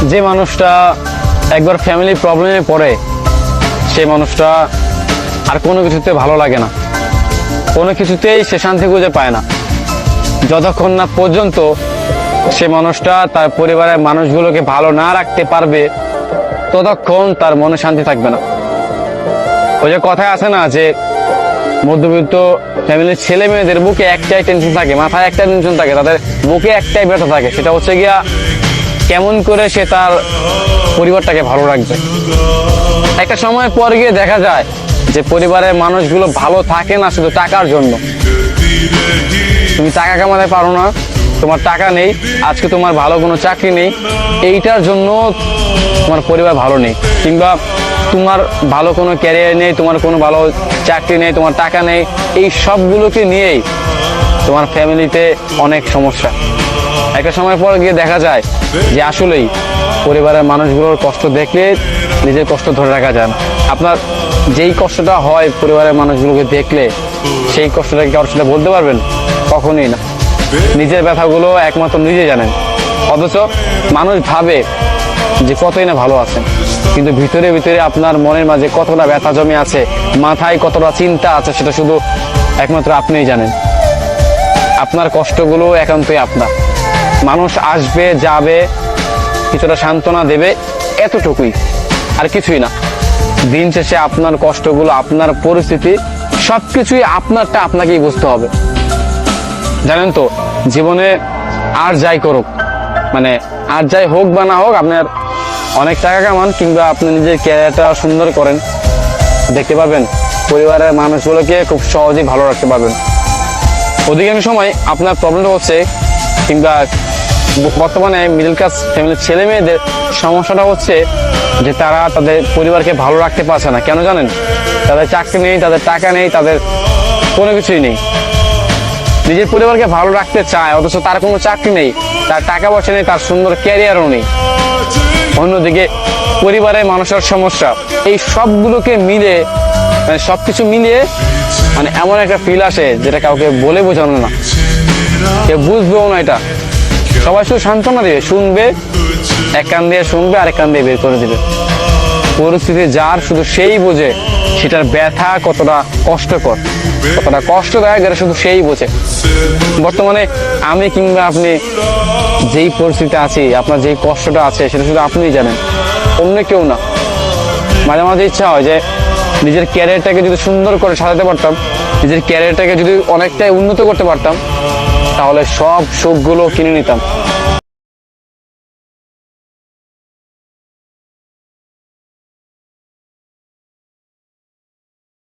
যে মানুষটা একবার ফ্যামিলি প্রবলেমে পড়ে সেই মানুষটা আর কোনো কিছুতে ভালো লাগে না, কোনো কিছুতেই সে শান্তি খুঁজে পায় না, যতক্ষণ না পর্যন্ত সে মানুষটা তার পরিবারের মানুষগুলোকে ভালো না রাখতে পারবে ততক্ষণ তার মনে শান্তি থাকবে না। ওই যে কথায় আছে না যে মধ্যবিত্ত ফ্যামিলির ছেলে মেয়েদের বুকে একটাই টেনশন থাকে, মাথায় একটাই টেনশন থাকে, তাদের বুকে একটাই ব্যথা থাকে, সেটা হচ্ছে গিয়া কেমন করে সে তার পরিবারটাকে ভালো রাখবে। একটা সময় পর গিয়ে দেখা যায় যে পরিবারের মানুষগুলো ভালো থাকে না শুধু টাকার জন্য। তুমি টাকা কামাতে পারো না, তোমার টাকা নেই, আজকে তোমার ভালো কোনো চাকরি নেই, এইটার জন্য তোমার পরিবার ভালো নেই, কিংবা তোমার ভালো কোনো ক্যারিয়ার নেই, তোমার কোনো ভালো চাকরি নেই, তোমার টাকা নেই, এই সবগুলোকে নিয়েই তোমার ফ্যামিলিতে অনেক সমস্যা। একটা সময় পর গিয়ে দেখা যায় যে আসলেই পরিবারের মানুষগুলোর কষ্ট দেখলে নিজের কষ্ট ধরে রাখা যায় না। আপনার যেই কষ্টটা হয় পরিবারের মানুষগুলোকে দেখলে, সেই কষ্টটা কি কারোর সাথে বলতে পারবেন? কখনোই না। নিজের ব্যথাগুলো একমাত্র নিজে জানেন, অথচ মানুষ ভাবে যে কতই না ভালো আছেন, কিন্তু ভিতরে ভিতরে আপনার মনের মাঝে কতটা ব্যথা জমে আছে, মাথায় কতটা চিন্তা আছে, সেটা শুধু একমাত্র আপনিই জানেন। আপনার কষ্টগুলো একান্তই আপনার। মানুষ আসবে যাবে, কিছুটা সান্ত্বনা দেবে, এতটুকুই, আর কিছুই না। দিন শেষে আপনার কষ্টগুলো, আপনার পরিস্থিতি, সবকিছুই আপনারটা আপনাকেই বুঝতে হবে। জানেন তো, জীবনে আর যাই করুক, মানে আর যাই হোক বা না হোক, আপনার অনেক টাকা কামান কিংবা আপনি নিজের ক্যারিয়ারটা সুন্দর করেন, দেখতে পাবেন পরিবারের মানুষগুলোকে খুব সহজেই ভালো রাখতে পারবেন। অধিকাংশ সময় আপনার প্রবলেমটা হচ্ছে, কিংবা বর্তমানে মিডল ক্লাস ফ্যামিলির ছেলে মেয়েদের সমস্যাটা হচ্ছে যে তারা তাদের পরিবারকে ভালো রাখতে পারছে না। কেন জানেন? তাদের চাকরি নেই, তাদের টাকা নেই, তাদের কোনো কিছুই নেই। নিজের পরিবারকে ভালো রাখতে চায়, অথচ তার কোনো চাকরি নেই, তার টাকা পয়সা নেই, তার সুন্দর ক্যারিয়ারও নেই। অন্যদিকে পরিবারের মানুষের সমস্যা, এই সবগুলোকে মিলে, মানে সবকিছু মিলিয়ে মানে এমন একটা ফিল আসে যেটা কাউকে বলে বোঝানো না, কেউ বুঝবেও না। এটা সবাই শুধু সান্ত্বনা দেবে, শুনবে, এক কান দিয়ে শুনবে আর এক কান দিয়ে বের করে দেবে। পরিস্থিতি যার, শুধু সেই বোঝে সেটার ব্যথা কতটা কষ্টকর, কতটা কষ্টদায়ক, এটা শুধু সেই বোঝে। বর্তমানে আমি কিংবা আপনি যেই পরিস্থিতিতে আছি, আপনার যেই কষ্টটা আছে, সেটা শুধু আপনিই জানেন, অন্য কেউ না। মাঝে মাঝে ইচ্ছা হয় যে নিজের ক্যারিয়ারটাকে যদি সুন্দর করে সাজাতে পারতাম, নিজের ক্যারিয়ারটাকে যদি অনেকটাই উন্নত করতে পারতাম, তাহলে সব সুখগুলো কিনে নিতাম।